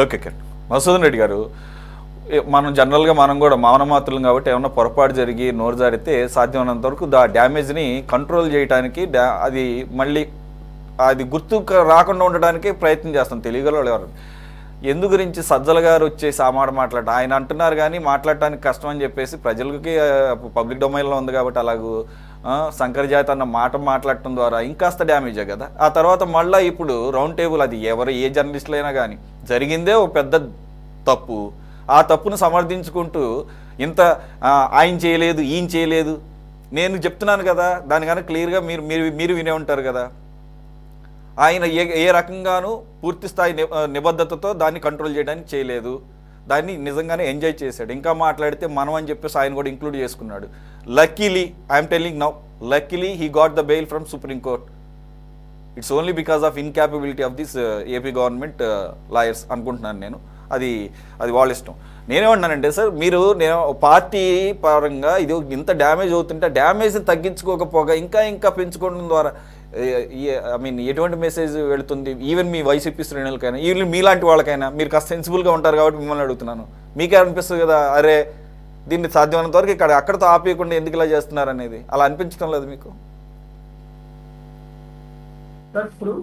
Okay Madhusudan Reddy గారు, మనం జనరల్గా మనం కూడా మానమాత్రులం కాబట్టి ఏమన్నా పొరపాటు జరిగి నోరు జారితే సాధ్యమైనంత వరకు డ్యామేజ్ని కంట్రోల్ చేయడానికి అది మళ్ళీ అది గుర్తు రాకుండా ఉండడానికి ప్రయత్నం చేస్తాం. తెలియగల ఎవరు ఎందు గురించి సజ్జల గారు వచ్చేసి ఆ మాట మాట్లాడటం ఆయన అంటున్నారు కానీ మాట్లాడటానికి కష్టం అని చెప్పేసి ప్రజలకి పబ్లిక్ డొమైన్లో ఉంది కాబట్టి అలాగూ శంకర్ జాతి అన్న మాట మాట్లాడటం ద్వారా ఇంకాస్త డ్యామేజే కదా. ఆ తర్వాత మళ్ళీ ఇప్పుడు రౌండ్ టేబుల్ అది ఎవరు ఏ జర్నలిస్టులు అయినా కానీ జరిగిందే ఒక పెద్ద తప్పు, ఆ తప్పును సమర్థించుకుంటూ ఇంత ఆయన చేయలేదు ఈయన చేయలేదు నేను చెప్తున్నాను కదా. దానికన్నా క్లియర్గా మీరు వినే ఉంటారు కదా. ఆయన ఏ రకంగానూ పూర్తి స్థాయి నిబద్ధతతో దాన్ని కంట్రోల్ చేయడానికి చేయలేదు, దాన్ని నిజంగానే ఎంజాయ్ చేశాడు. ఇంకా మాట్లాడితే మనం అని చెప్పేసి ఆయన కూడా ఇంక్లూడ్ చేసుకున్నాడు. Luckily I'm telling now, luckily he got the bail from supreme court. It's only because of ఇన్కాపబిలిటీ of this AP government lawyers అనుకుంటున్నాను నేను. అది వాళ్ళ ఇష్టం. నేనేమన్నానంటే సార్, నేను పార్టీ పరంగా ఇది ఇంత డ్యామేజ్ అవుతుంటే డ్యామేజ్ని తగ్గించుకోకపోగా ఇంకా పెంచుకోవడం ద్వారా ఐ మీన్ ఎటువంటి మెసేజ్ వెళుతుంది ఈవెన్ మీ వైసీపీ శ్రేణులకైనా, ఈవెన్ మీలాంటి వాళ్ళకైనా. మీరు కాస్త సెన్సిబుల్గా ఉంటారు కాబట్టి మిమ్మల్ని అడుగుతున్నాను. మీకే అనిపిస్తుంది కదా, అరే దీన్ని సాధ్యమైనంత వరకు అక్కడతో ఆపేయకుండా ఎందుకు ఇలా చేస్తున్నారు అనేది. అలా అనిపించడం లేదు మీకు? ఇప్పుడు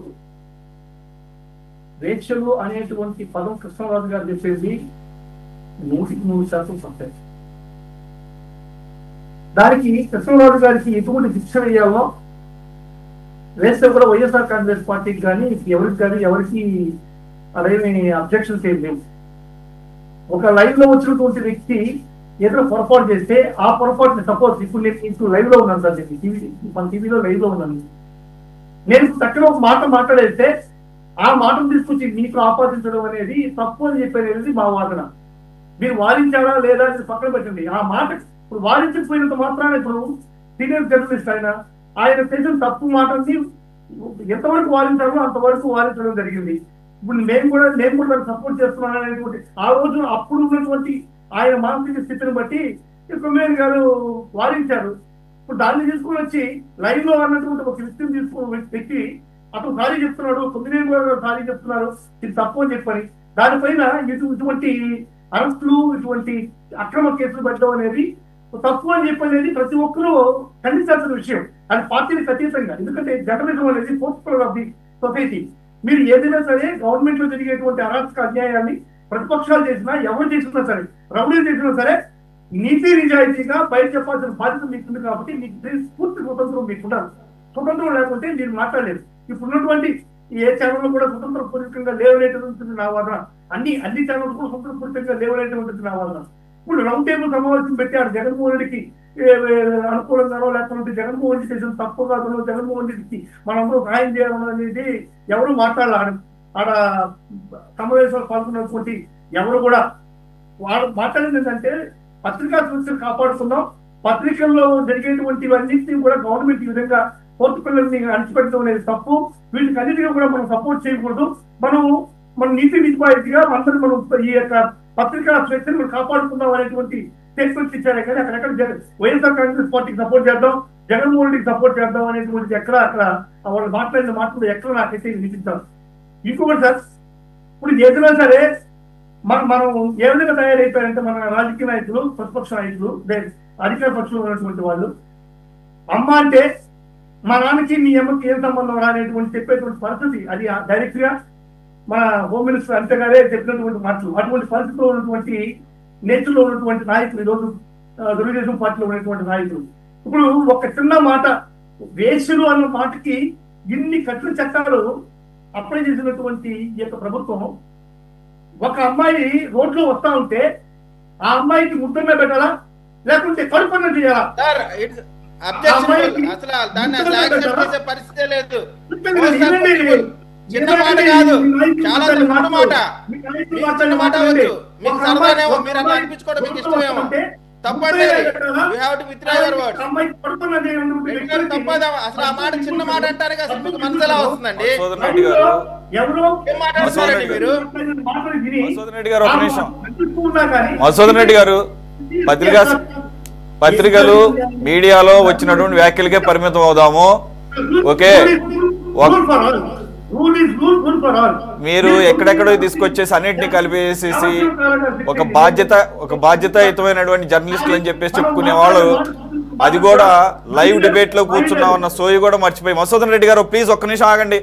వేశ్యలు అనేటువంటి పదం కృష్ణరాజు గారు చెప్పేసి 100% సత్యం. దానికి కృష్ణరాజు గారికి ఎటువంటి శిక్ష వేయాలో వేస్తే కూడా వైఎస్ఆర్ కాంగ్రెస్ పార్టీకి కానీ ఎవరికి అలాగే అబ్జెక్షన్స్ ఏం లేవు. ఒక లైవ్ లో వచ్చినటువంటి వ్యక్తి ఏదైనా పొరపాటు చేస్తే ఆ పొరపాటుని సపోజ్ ఇప్పుడు నేను లైవ్ లో ఉన్నాను సార్, మన టీవీలో లైవ్ లో ఉన్నాను. నేను చక్కగా ఒక మాట మాట్లాడేస్తే ఆ మాటను తీసుకొచ్చి మీకు ఆపాదించడం అనేది తప్పు అని చెప్పేది మా వాదన. మీరు వాదించారా లేదా అని పక్కన పెట్టండి. ఆ మాట ఇప్పుడు వాదించకపోయినంత మాత్రాన ఇప్పుడు సీనియర్ జర్నలిస్ట్ ఆయన చేసిన తప్పు మాటని ఎంతవరకు వాదించాలో అంతవరకు వాదించడం జరిగింది. ఇప్పుడు నేను కూడా దాన్ని సపోర్ట్ చేస్తున్నాను అనేటువంటి ఆ రోజు అప్పుడు ఉన్నటువంటి ఆయన మానసిక స్థితిని బట్టి కొమ్మేరు గారు వాదించారు. ఇప్పుడు దాన్ని తీసుకుని వచ్చి లైవ్ లో అన్నటువంటి ఒక వ్యక్తిని తీసుకుని వ్యక్తి అతను సారీ చెప్తున్నాడు, కొమ్మినేని గారు సారీ చెప్తున్నారు, ఇది తప్పు అని చెప్పని దానిపైన ఇటువంటి అరెస్టులు ఇటువంటి అక్రమ కేసులు పెట్టడం అనేది తప్పు అని చెప్పనేది ప్రతి ఒక్కరూ ఖండించాల్సిన విషయం. అది పార్టీలకు అతీతంగా. ఎందుకంటే జర్నలిజం అనేది fourth pillar of the society. మీరు ఏదైనా సరే గవర్నమెంట్ లో జరిగేటువంటి అరాచక అన్యాయాన్ని ప్రతిపక్షాలు చేసినా ఎవరు చేసినా సరే, రౌడీలు చేసినా సరే నీతి నిజాయితీగా బయట చెప్పాల్సిన బాధ్యత మీకుంది. కాబట్టి మీకు పూర్తి స్వతంత్రం మీకుండాలి. స్వతంత్రం లేకుంటే మీరు మాట్లాడలేదు. ఇప్పుడున్నటువంటి ఏ ఛానల్ కూడా స్వతంత్ర పూర్వకంగా లేవనేటువంటి నా వాదన. అన్ని ఛానల్స్ కూడా స్వతంత్ర పూర్వకంగా లేవనేటువంటి నా వాదన. ఇప్పుడు రౌండ్ టేబుల్ సమావేశం పెట్టారు. జగన్మోహన్ రెడ్డికి అనుకూలంగానో లేకపోతే జగన్మోహన్ రెడ్డి చేసిన తప్పు కాదు, జగన్మోహన్ రెడ్డికి మనందరూ సహాయం చేయాలనేది ఎవరు మాట్లాడాలి. ఆడ సమావేశాలు పాల్గొన్నటువంటి ఎవరు కూడా వాళ్ళు మాట్లాడింది ఏంటంటే పత్రికా స్వేచ్ఛను కాపాడుతున్నాం, పత్రికల్లో జరిగేటువంటివన్నింటినీ కూడా గవర్నమెంట్ ఈ విధంగా ఫోర్త్ పిల్లల్ని అణిచిపెట్టడం అనేది తప్పు. వీటికి అన్నిటిగా కూడా మనం సపోర్ట్ చేయకూడదు. మన నీతి నిజాయితీగా అందరూ మనం ఈ యొక్క పత్రికా స్వేచ్ఛను మనం కాపాడుకుందాం అనేటువంటి స్టేట్మెంట్స్ ఇచ్చారే. కానీ అక్కడెక్కడ వైఎస్ఆర్ కాంగ్రెస్ పార్టీకి సపోర్ట్ చేద్దాం, జగన్మోహన్ రెడ్డికి సపోర్ట్ చేద్దాం అనేటువంటిది అక్కడ వాళ్ళు మాట్లాడిన మాటలు ఎక్కడ నాకైతే వినిపించారు. ఇంకొకటి సార్, ఇప్పుడు ఏదైనా సరే మనం ఏ విధంగా తయారైపోయారంటే మన రాజకీయ నాయకులు, ప్రతిపక్ష నాయకులు, అధికార పక్షంలో ఉన్నటువంటి వాళ్ళు అమ్మ అంటే మా నాన్నకి మీ అమ్మకి ఏం సంబంధం రానేటువంటి చెప్పేటువంటి పరిస్థితి. అది డైరెక్ట్ గా మన హోమ్ మినిస్టర్ అంతే గారే చెప్పినటువంటి మాటలు. అటువంటి పరిస్థితిలో ఉన్నటువంటి నేచర్లో ఉన్నటువంటి నాయకులు ఈరోజు తెలుగుదేశం పార్టీలో ఉన్నటువంటి నాయకులు ఇప్పుడు ఒక చిన్న మాట వేశ్యలు అన్న మాటకి ఇన్ని కఠిన చట్టాలు అప్లై చేసినటువంటి ఈ యొక్క ప్రభుత్వం ఒక అమ్మాయి రోడ్లో వస్తా ఉంటే ఆ అమ్మాయికి ముద్దమే పెట్టాలా లేకుంటే కడుపన్న చేయాలా? పరిస్థితే లేదు. చిన్న మాట కాదు, చాలా మాట మాట చిన్న మాట అవ్వదు. మీకు సరదానేమో, మీరు అట్లా అనిపించుకోవడం మీకు ఇష్టమేమో. తప్పండి. తప్పదా అసలు ఆ మాట చిన్న మాట అంటారు అసలు మీకు మనసు ఎలా వస్తుందండి? మీరు మధుసూదన్ రెడ్డి గారు పత్రికలు మీడియాలో వచ్చినటువంటి వ్యాఖ్యలకే పరిమితం అవుదాము. ఓకే, మీరు ఎక్కడెక్కడో తీసుకొచ్చేసి అన్నింటినీ కలిపేసేసి ఒక బాధ్యతాయుతమైనటువంటి జర్నలిస్టులు అని చెప్పేసి చెప్పుకునే వాళ్ళు, అది కూడా లైవ్ డిబేట్ లో కూర్చున్నామన్న సోయి కూడా మర్చిపోయి. మధుసూదన్ రెడ్డి గారు ప్లీజ్ ఒక్క నిమిషం ఆగండి.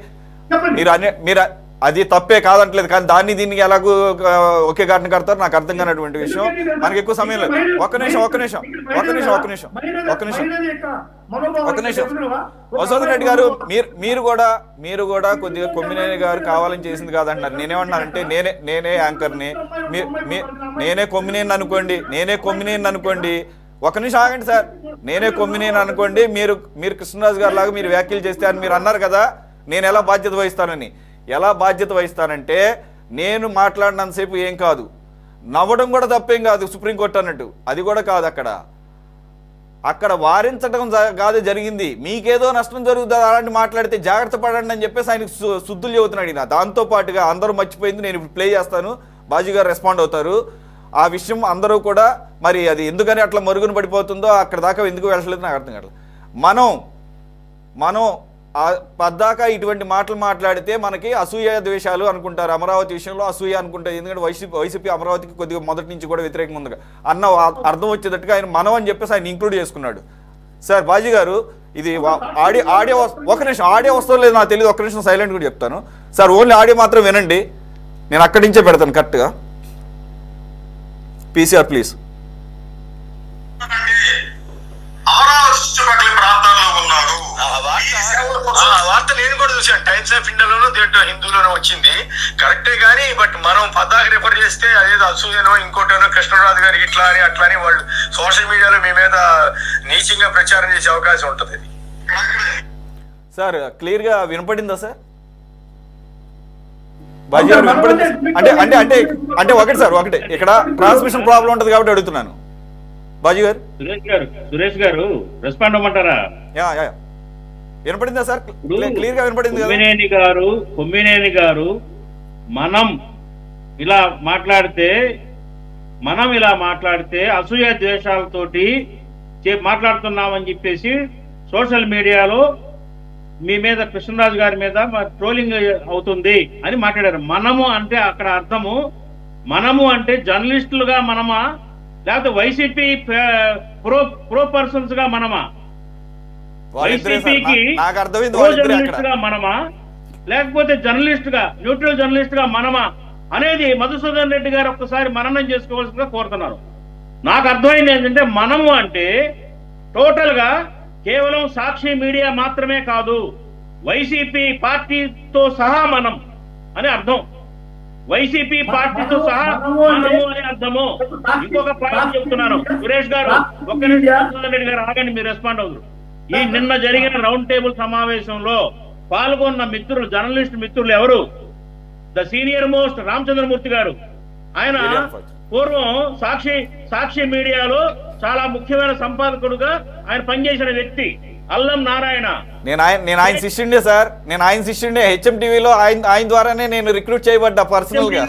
మీరు అది తప్పే కాదంటలేదు, కానీ దాన్ని దీనికి ఎలాగో ఒకే గారిని కడతారు నాకు అర్థం కానటువంటి విషయం. మనకి ఎక్కువ సమయం లేదు. ఒక్క నిమిషం మధుసూదన్ రెడ్డి గారు, మీరు కూడా కొద్దిగా కొమ్మినేని గారు కావాలని చేసింది కాదంటున్నారు. నేనేమన్నానంటే నేనే యాంకర్ని, నేనే కొమ్మినేని అనుకోండి. ఒక నిమిషం ఆగండి సార్. నేనే కొమ్మినేని అనుకోండి, మీరు కృష్ణరాజు గారు లాగా మీరు వ్యాఖ్యలు చేస్తే అని మీరు అన్నారు కదా, నేను ఎలా బాధ్యత వహిస్తానని. ఎలా బాధ్యత వహిస్తానంటే, నేను మాట్లాడినంతసేపు ఏం కాదు, నవ్వడం కూడా తప్పేం కాదు సుప్రీంకోర్టు అన్నట్టు, అది కూడా కాదు. అక్కడ వారించడం కాదు జరిగింది. మీకేదో నష్టం జరుగుతుంది అలాంటి మాట్లాడితే జాగ్రత్త పడండి అని చెప్పేసి ఆయనకు శుద్ధులు చెబుతున్నాడు. దాంతో పాటుగా అందరూ మర్చిపోయింది, నేను ఇప్పుడు ప్లే చేస్తాను, బాజీ గారు రెస్పాండ్ అవుతారు. ఆ విషయం అందరూ కూడా మరి అది ఎందుకని అట్లా మరుగున పడిపోతుందో, అక్కడ దాకా ఎందుకు వెళ్ళలేదు నాకు అర్థం కావట్లేదు. మనం పద్దాకా ఇటువంటి మాటలు మాట్లాడితే మనకి అసూయ ద్వేషాలు అనుకుంటారు. అమరావతి విషయంలో అసూయ అనుకుంటారు, ఎందుకంటే వైసీపీ అమరావతికి కొద్దిగా మొదటి నుంచి కూడా వ్యతిరేకంగా ఉంది అన్న అర్థం వచ్చేటట్టుగా ఆయన మనం అని చెప్పేసి ఆయన ఇంక్లూడ్ చేసుకున్నాడు. సార్ బాజీ గారు, ఇది ఆడియో ఒక నిమిషం, ఆడియో వస్తుందో లేదు నాకు తెలియదు, ఒక్క నిమిషం సైలెంట్ కూడా చెప్తాను సార్. ఓన్లీ ఆడియో మాత్రం వినండి, నేను అక్కడి నుంచే పెడతాను కరెక్ట్గా. PCR please. వార్త నేను కూడా చూసాను, టైమ్స్ ఆఫ్ ఇండియాలోనూ దేంట్లో హిందూలోనూ వచ్చింది కరెక్టే, కానీ బట్ మనం పద్దాకి రిఫర్ చేస్తే అదేదో అసూయనో ఇంకోటనో కృష్ణరాజు గారికి ఇట్లా అని అట్లా అని వాళ్ళు సోషల్ మీడియాలో మీ మీద నీచంగా ప్రచారం చేసే అవకాశం ఉంటుంది. సార్ క్లియర్ గా వినపడిందా సార్? బాజీ గారు వినపడింది అంటే ఒకటి సార్, ఒకటి ఇక్కడ ట్రాన్స్మిషన్ ప్రాబ్లం ఉంటుంది కాబట్టి అడుగుతున్నాను. బాజీ గారు, సురేష్ గారు రెస్పాండ్ అవ్వమంటారా? వినపడిందా సార్? క్లియర్ గా వినపడింది. కొమ్మినేని గారు మనం ఇలా మాట్లాడితే అసూయ ద్వేషాలతోటి మాట్లాడుతున్నామని చెప్పేసి సోషల్ మీడియాలో మీ మీద కృష్ణరాజు గారి మీద ట్రోలింగ్ అవుతుంది అని మాట్లాడారు. మనము అంటే అక్కడ అర్థము, మనము అంటే జర్నలిస్టులుగా మనమా, లేకపోతే వైసీపీ ప్రో పర్సన్స్ గా మనమా? వైసీపీకి జర్నలిస్ట్ గా మనమా, లేకపోతే జర్నలిస్ట్ గా న్యూట్రల్ జర్నలిస్ట్ గా మనమా అనేది మధుసూదన్ రెడ్డి గారు ఒక్కసారి మననం చేసుకోవాల్సిందిగా కోరుతున్నారు. నాకు అర్థమైంది ఏంటంటే, మనము అంటే టోటల్ గా కేవలం సాక్షి మీడియా మాత్రమే కాదు, వైసీపీ పార్టీతో సహా మనం అని అర్థం. వైసీపీ పార్టీతో సహా మనము అని అర్థము. ఇంకొక పాయింట్ చెప్తున్నాను సురేష్ గారు, ఒక్క నిమిషం మధుసూదన్ రెడ్డి గారు ఆగండి, మీరు రెస్పాండ్ అవుతారు. ఈ నిన్న జరిగిన రౌండ్ టేబుల్ సమావేశంలో పాల్గొన్న మిత్రులు, జర్నలిస్ట్ మిత్రులు ఎవరు? ద సీనియర్ మోస్ట్ రామచంద్రమూర్తి గారు. ఆయన పూర్వం సాక్షి మీడియాలో చాలా ముఖ్యమైన సంపాదకుడుగా ఆయన పనిచేసిన వ్యక్తి. అల్లం నారాయణ. నేను ఆయన శిష్యుండే సార్, హెచ్ఎం టీవీలో ఆయన ద్వారానే నేను రిక్రూట్ చేయబడ్డా పర్సనల్ గా.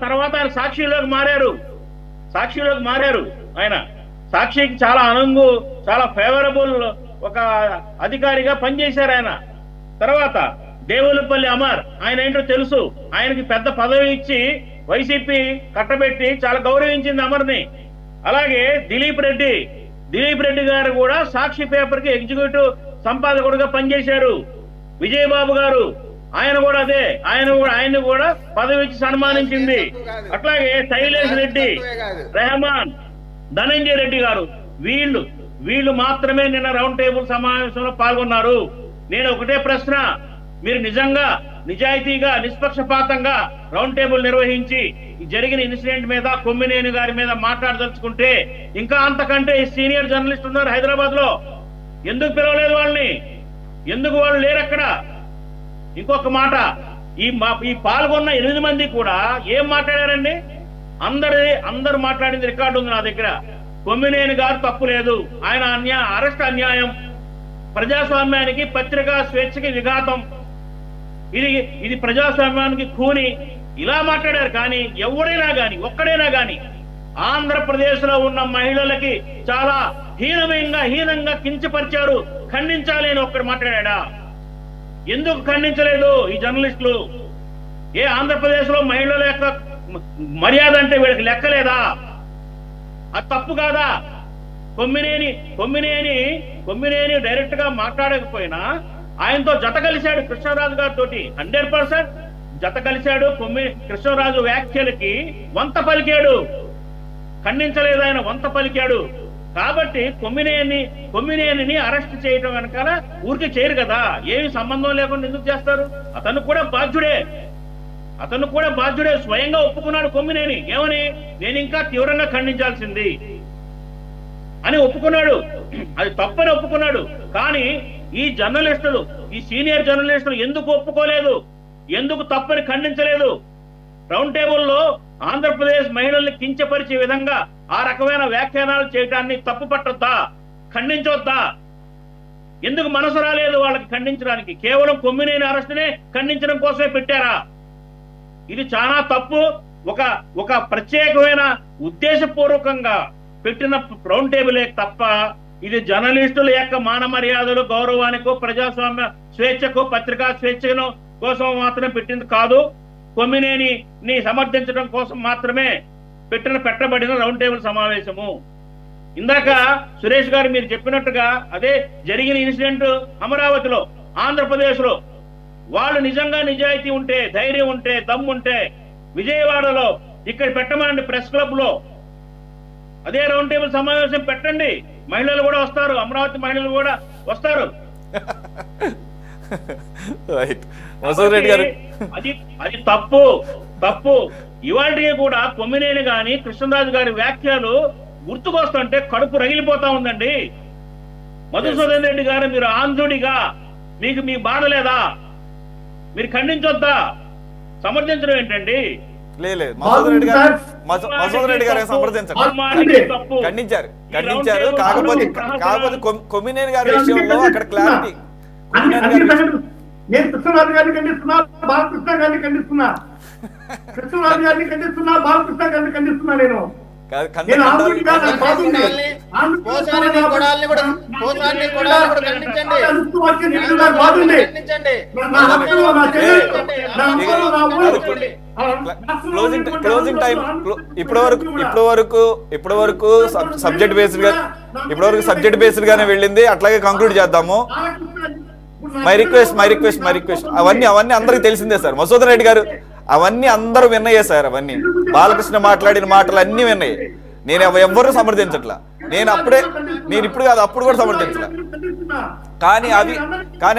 తర్వాత ఆయన సాక్షిలోకి మారారు. ఆయన సాక్షికి చాలా చాలా ఫేవరబుల్ ఒక అధికారిగా పనిచేశారు ఆయన. తర్వాత దేవులపల్లి అమర్, ఆయన ఏంటో తెలుసు, ఆయనకి పెద్ద పదవి ఇచ్చి వైసీపీ కట్టబెట్టి చాలా గౌరవించింది అమర్ని. అలాగే దిలీప్ రెడ్డి గారు కూడా సాక్షి పేపర్ కి ఎగ్జిక్యూటివ్ సంపాదకుడుగా పనిచేశారు. విజయబాబు గారు, ఆయన కూడా అదే, ఆయన కూడా పదవి ఇచ్చి సన్మానించింది. అట్లాగే శైలేష్ రెడ్డి, రెహమాన్, ధనంజయ రెడ్డి గారు, వీళ్ళు మాత్రమే నిన్న రౌండ్ టేబుల్ సమావేశంలో పాల్గొన్నారు. నేను ఒకటే ప్రశ్న, మీరు నిజంగా నిజాయితీగా నిష్పక్షపాతంగా రౌండ్ టేబుల్ నిర్వహించి జరిగిన ఇన్సిడెంట్ మీద కొమ్మినేని గారి మీద మాట్లాడదలుచుకుంటే, ఇంకా అంతకంటే సీనియర్ జర్నలిస్ట్ ఉన్నారు హైదరాబాద్ లో, ఎందుకు పిలవలేదు వాళ్ళని? ఎందుకు వాళ్ళు లేరు అక్కడ? ఇంకొక మాట, ఈ పాల్గొన్న 8 మంది కూడా ఏం మాట్లాడారండి? అందరు మాట్లాడింది రికార్డు ఉంది నా దగ్గర. కొమ్మినేని గారు తప్పు లేదు, ఆయన అరెస్ట్ అన్యాయం, ప్రజాస్వామ్యానికి పత్రికా స్వేచ్ఛకి విఘాతం, ఇది ప్రజాస్వామ్యానికి ఖూని, ఇలా మాట్లాడారు. కానీ ఒక్కడైనా గాని ఆంధ్రప్రదేశ్ లో ఉన్న మహిళలకి చాలా హీనంగా కించపరిచారు, ఖండించాలి అని ఒక్కడు మాట్లాడా? ఎందుకు ఖండించలేదు ఈ జర్నలిస్టులు? ఏ ఆంధ్రప్రదేశ్ లో మహిళల యొక్క మర్యాద అంటే వీళ్ళకి లెక్కలేదా? అది తప్పు కాదా? కొమ్మినేని డైరెక్ట్ గా మాట్లాడకపోయినా ఆయనతో జత కలిశాడు కృష్ణరాజు గారితో, 100% జత కలిశాడు. కృష్ణరాజు వ్యాఖ్యలకి వంత పలికాడు, ఖండించలేదు, ఆయన వంత పలికాడు. కాబట్టి కొమ్మినేనిని అరెస్ట్ చేయడం వెనకాల ఊరికి చేయరు కదా, ఏమి సంబంధం లేకుండా ఎందుకు చేస్తారు? అతను కూడా బాధ్యుడే, స్వయంగా ఒప్పుకున్నాడు కొమ్మినేని. ఏమని? నేను ఇంకా తీవ్రంగా ఖండించాల్సింది అని ఒప్పుకున్నాడు, అది తప్పని ఒప్పుకున్నాడు. కానీ ఈ జర్నలిస్టులు, ఈ సీనియర్ జర్నలిస్టులు ఎందుకు ఒప్పుకోలేదు? ఎందుకు తప్పని ఖండించలేదు? రౌండ్ టేబుల్లో ఆంధ్రప్రదేశ్ మహిళల్ని కించపరిచే విధంగా ఆ రకమైన వ్యాఖ్యానాలు చేయడాన్ని తప్పు పట్టొద్దా? ఖండించొద్దా? ఎందుకు మనసు రాలేదు వాళ్ళకి ఖండించడానికి? కేవలం కొమ్మినేని అరెస్టునే ఖండించడం కోసమే పెట్టారా? ఇది చాలా తప్పు. ఒక ప్రత్యేకమైన ఉద్దేశపూర్వకంగా పెట్టిన రౌండ్ టేబులే తప్ప ఇది జర్నలిస్టుల యొక్క మాన మర్యాదలు, గౌరవానికో, ప్రజాస్వామ్య స్వేచ్ఛకు, పత్రికా స్వేచ్ఛను కోసం మాత్రమే పెట్టింది కాదు. కొమ్మినేని సమర్థించడం కోసం మాత్రమే పెట్టబడిన రౌండ్ టేబుల్ సమావేశము. ఇందాక సురేష్ గారు మీరు చెప్పినట్టుగా అదే జరిగిన ఇన్సిడెంట్ అమరావతిలో, ఆంధ్రప్రదేశ్ లో వాళ్ళు నిజంగా నిజాయితీ ఉంటే, ధైర్యం ఉంటే, దమ్ము ఉంటే విజయవాడలో ఇక్కడ పెట్టమండి, ప్రెస్ క్లబ్ లో అదే రౌండ్ టేబుల్ సమావేశం పెట్టండి. మహిళలు కూడా వస్తారు, అమరావతి మహిళలు కూడా వస్తారు. అది తప్పు. ఇవాళకి కూడా కొమ్మినేని గాని కృష్ణరాజు గారి వ్యాఖ్యలు గుర్తుకొస్తుంటే కడుపు రగిలిపోతా ఉందండి. మధుసూదన్ రెడ్డి గారు, మీరు ఆంధ్రుడిగా మీకు మీ బాధ లేదా? మీరు ఖండించొద్దా? సమర్థించడం ఏంటండి? మధుసూదన్ రెడ్డి గారు ఖండించారు. కాకపోతే కొమ్మినేని గారి విషయంలో అక్కడ క్లారిటీ. నేను కృష్ణరాజు గారిని ఖండిస్తున్నా, బాలకృష్ణ గారిని ఖండిస్తున్నా. కృష్ణరాజు గారిని ఖండిస్తున్నా, బాలకృష్ణ గారిని ఖండిస్తున్నా. నేను క్లోజింగ్ టైం ఇప్పటి వరకు సబ్జెక్ట్ బేస్డ్ గానే వెళ్ళింది. అట్లాగే కంక్లూడ్ చేద్దాము. మై రిక్వెస్ట్ అవన్నీ అందరికి తెలిసిందే సార్. మధుసూదన్ రెడ్డి గారు అవన్నీ అందరూ విన్నాయే సార్. అవన్నీ బాలకృష్ణ మాట్లాడిన మాటలు అన్ని విన్నాయి. నేను ఎవ్వరూ సమర్థించట్లా. నేను ఇప్పుడు కాదు, అప్పుడు కూడా సమర్థించట్లా. కానీ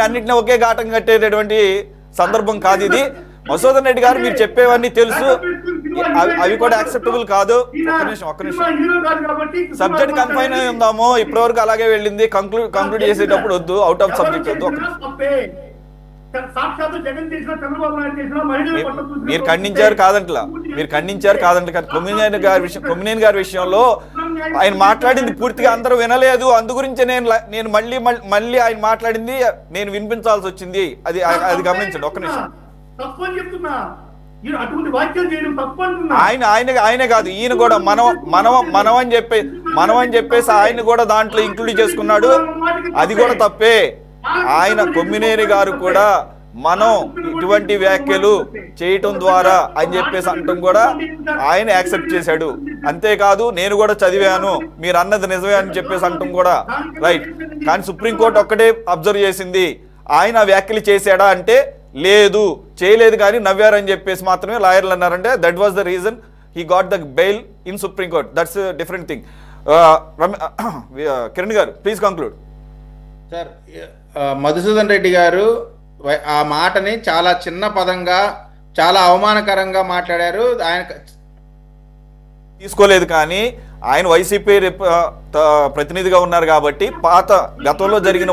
అన్నిటిని ఒకే ఘాటం కట్టేటటువంటి సందర్భం కాదు ఇది. మధుసూదన్ రెడ్డి గారు మీరు చెప్పేవన్నీ తెలుసు, అవి కూడా యాక్సెప్టబుల్ కాదు. ఒక్క నిమిషం సబ్జెక్ట్ కన్ఫైన్ అయి ఉందాము. ఇప్పటివరకు అలాగే వెళ్ళింది. కంక్లూడ్ చేసేటప్పుడు వద్దు, అవుట్ ఆఫ్ సబ్జెక్ట్ వద్దు. మీరు ఖండించారు కాదంట్లా, కొమ్మినేని గారి విషయంలో ఆయన మాట్లాడింది పూర్తిగా అందరూ వినలేదు. అందుగురించి నేను మళ్ళీ ఆయన మాట్లాడింది నేను వినిపించాల్సి వచ్చింది. అది గమనించండి. ఒక్క నిమిషం. ఆయనే కాదు, ఈయన కూడా మనం అని చెప్పేసి ఆయన కూడా దాంట్లో ఇంక్లూడ్ చేసుకున్నాడు. అది కూడా తప్పే. ఆయన కొమ్మినేని గారు కూడా మనం ఇటువంటి వ్యాఖ్యలు చేయటం ద్వారా అని చెప్పేసి అంటాం కూడా ఆయన యాక్సెప్ట్ చేశాడు. అంతేకాదు నేను కూడా చదివాను, మీరు అన్నది నిజమే అని చెప్పేసి అంటాం కూడా రైట్. కానీ సుప్రీంకోర్టు ఒక్కటే అబ్జర్వ్ చేసింది, ఆయన వ్యాఖ్యలు చేశాడా అంటే లేదు, చేయలేదు, కానీ నవ్వారని చెప్పేసి మాత్రమే లాయర్లు అన్నారంటే that was the reason he got the bail in supreme court. That's different thing. Kiran garu please conclude. Sir, Madhusudan Reddy garu ఆ మాటని చాలా చిన్న పదంగా, చాలా అవమానకరంగా మాట్లాడారు. ఆయన తీసుకోలేదు, కానీ ఆయన వైసీపీ ప్రతినిధిగా ఉన్నారు కాబట్టి గతంలో జరిగిన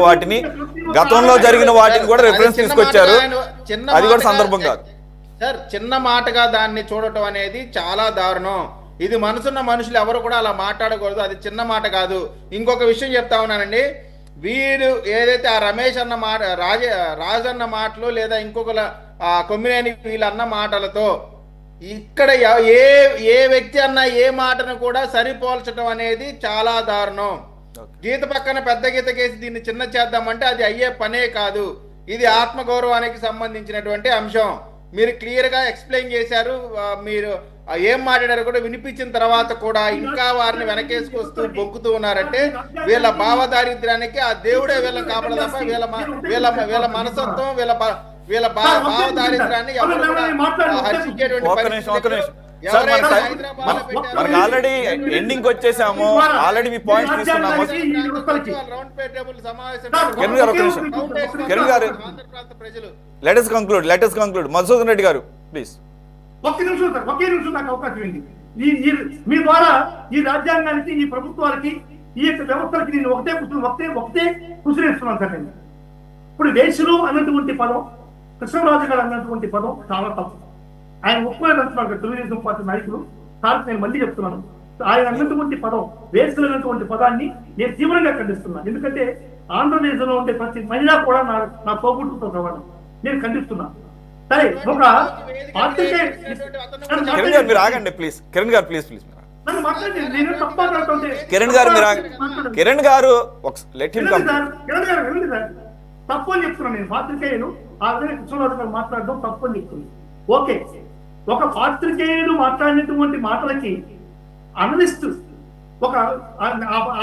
వాటిని కూడా రెఫరెన్స్ తీసుకొచ్చారు. అది కూడా సందర్భం కాదు సార్. చిన్న మాటగా దాన్ని చూడటం అనేది చాలా దారుణం. ఇది మనసున్న మనుషులు ఎవరు కూడా అలా మాట్లాడకూడదు. అది చిన్న మాట కాదు. ఇంకొక విషయం చెప్తా ఉన్నానండి. వీరు ఏదైతే ఆ రమేష్ అన్న మాట, రాజు అన్న మాటలు, లేదా ఇంకొకల కొమ్మినేని వీళ్ళన్న మాటలతో ఇక్కడ ఏ వ్యక్తి అన్న ఏ మాటను కూడా సరిపోల్చడం అనేది చాలా దారుణం. గీత పక్కన పెద్ద గీత కేసి దీన్ని చిన్న చేద్దామంటే అది అయ్యే పనే కాదు. ఇది ఆత్మగౌరవానికి సంబంధించినటువంటి అంశం. మీరు క్లియర్గా ఎక్స్ప్లెయిన్ చేశారు. మీరు ఏం మాట్లాడారు కూడా వినిపించిన తర్వాత కూడా ఇంకా వారిని వెనకేసుకొస్తూ బొంకుతూ ఉన్నారంటే వీళ్ళ భావదారిద్ర్యానికి ఆ దేవుడే వీళ్ళని కాపాడ తప్ప వీళ్ళ మనసత్వం వీళ్ళ భావదారిద్ర్యాన్ని ఎవరు కూడా హర్షించేటువంటి మనకి ఆల్రెడీ ఎండింగ్ వచ్చేసాము. ఆల్రెడీ మీ పాయింట్స్ తీసుకున్నాము. కిరణ్ గారు let us conclude. Madhusudan Reddy గారు ప్లీజ్. ఒకే నిమిషం నాకు అవకాశం ఏంటి? మీ ద్వారా ఈ రాజ్యాంగానికి, ఈ ప్రభుత్వాలకి, ఈ యొక్క వ్యవస్థలకి నేను ఒకటే కుసిరేస్తున్నాను సార్. నేను ఇప్పుడు వేసులు అన్నటువంటి పదం, కృష్ణరాజు గారు అన్నటువంటి పదం చాలా తప్పు. ఆయన ఒప్పుకోలేదంటున్నారు తెలుగుదేశం పార్టీ నాయకులు. సార్ నేను మళ్ళీ చెప్తున్నాను, ఆయన అన్నటువంటి పదం, వేసులు అన్నటువంటి పదాన్ని నేను తీవ్రంగా ఖండిస్తున్నాను. ఎందుకంటే ఆంధ్రప్రదేశ్లో ఉండే ప్రతి మహిళ కూడా నా తోబుట్టుతో సమానం. నేను ఖండిస్తున్నాను. సరే, ఒక మీరు ఆగండి ప్లీజ్. కిరణ్ గారు ప్లీజ్. కిరణ్ గారు లెట్ హిమ్ కమ్. తప్పు అని చెప్తున్నాను నేను. పాత్రికేయులు ఆల్రెడీ కృష్ణరాజు గారు మాట్లాడడం తప్పు అని చెప్తున్నాను. ఓకే, ఒక పాత్రికేయులు మాట్లాడినటువంటి మాటలకి అనలిస్ట్, ఒక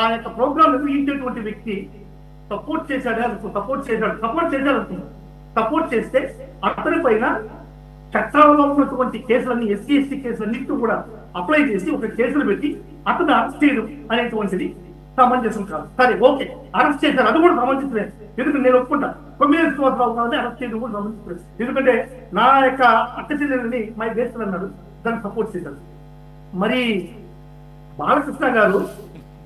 ఆ యొక్క ప్రోగ్రామ్ నిర్వహించేటువంటి వ్యక్తి సపోర్ట్ చేస్తే అతని పైన చట్టాలలో ఉన్నటువంటి కేసులన్నీ, ఎస్సీ ఎస్టీ కేసులన్నింటినీ కూడా అప్లై చేసి ఒక కేసులు పెట్టి అతను అరెస్ట్ చేయడం అనేటువంటిది సమంజసం కాదు. సరే, ఓకే, అరెస్ట్ చేశారు, అది కూడా సమంజసమే. ఎందుకంటే నేను ఒప్పుకుంటా, 9 సంవత్సరాలు కాదని అరెస్ట్ చేయడం కూడా సమంజసమే. ఎందుకంటే నా యొక్క అక్క చెల్లెలని మై దేశాలు అన్నాడు, దాన్ని సపోర్ట్ చేశారు. మరి బాలకృష్ణ గారు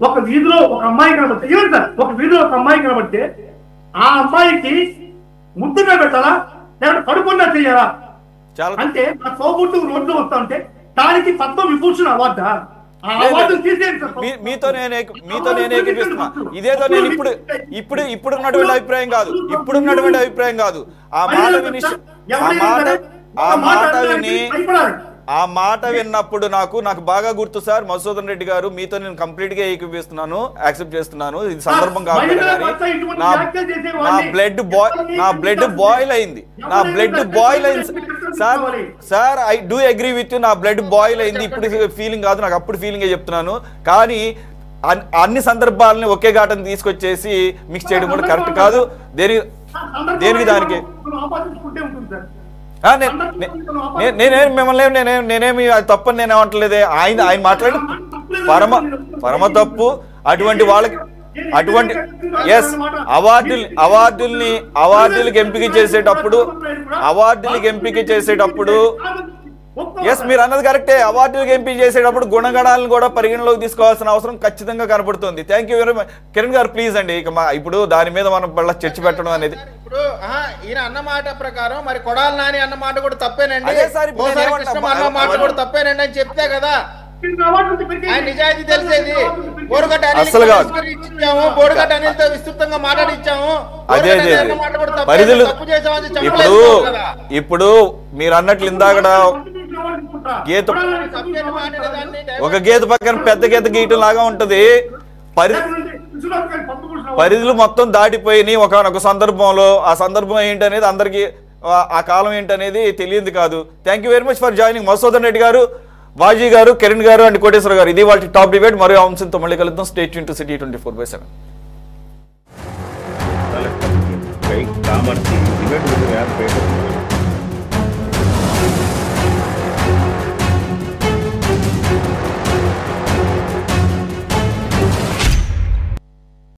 ఒక వీధిలో ఒక అమ్మాయి కనబడితే, ఏమంట ఒక వీధిలో ఒక అమ్మాయి కనబడితే ఆ అమ్మాయికి ముద్దుగా పెట్టాలా లేకపోతే కడుపున్నా చేయాలా అంటే నా తోబుట్టు రోడ్లు వస్తా ఉంటే దానికి పద్మవిభూషణ్ అవార్డా? ఆ అవార్డు తీసేయండి. మీతో నేను ఏకీపిస్తున్నా. ఇదేదో నేను ఇప్పుడున్నటువంటి అభిప్రాయం కాదు. ఆ మాట విన్నప్పుడు నాకు బాగా గుర్తు సార్. మధుసూదన్ రెడ్డి గారు, మీతో నేను కంప్లీట్ గా ఏకీపిస్తున్నాను, యాక్సెప్ట్ చేస్తున్నాను. ఇది సందర్భం కాబట్టి నా బ్లడ్ బాయిల్ అయింది sir. I do agree with you. నా బ్లడ్ బాయిల్ అయింది. ఇప్పుడు ఫీలింగ్ కాదు, నాకు అప్పుడు ఫీలింగే చెప్తున్నాను. కానీ అన్ని సందర్భాలని ఒకే ఘాటను తీసుకొచ్చేసి మిక్స్ చేయడం కూడా కరెక్ట్ కాదు. దేనికి దానికి నేనేమి తప్పని నేను ఏమంటలేదే. ఆయన మాట్లాడి పరమ తప్పు. అటువంటి వాళ్ళకి అవార్డులకి ఎంపిక చేసేటప్పుడు మీరు అన్నది కరెక్టే. అవార్డులకు ఎంపిక చేసేటప్పుడు గుణగణాలను కూడా పరిగణలోకి తీసుకోవాల్సిన అవసరం ఖచ్చితంగా కనపడుతుంది. Thank you very much. Kiran garu please అండి. ఇక ఇప్పుడు దాని మీద మనం చర్చ పెట్టడం అనేది ఇప్పుడు ఈయన అన్న మాట ప్రకారం మరి కొడాలి నాని అన్న మాట కూడా తప్పేనండి, అన్న మాట కూడా తప్పేనండి అని చెప్తే కదా ఆయన నిజాయితీ తెలిసేది. బోరుగట్ట అనిల్తో విస్తృతంగా మాట్లాడిచ్చాము. ఇప్పుడు మీరు అన్నట్లు ఇందాక ఒక గీత పక్కన పెద్ద గీత గీయటం లాగా ఉంటది. పరిధులు మొత్తం దాటిపోయినాయి ఒక సందర్భంలో. ఆ సందర్భం ఏంటనేది అందరికి, ఆ కాలం ఏంటనేది తెలియదు కాదు. Thank you very much for joining. Madhusudan Reddy గారు, వాజీ గారు, కిరణ్ గారు అండ్ కోటేశ్వర గారు. ఇది వాళ్ళ టాప్ డిబేట్. మరో అంశంతో మళ్ళీ కలుద్దాం. Stay tune to city 24/7. Commerce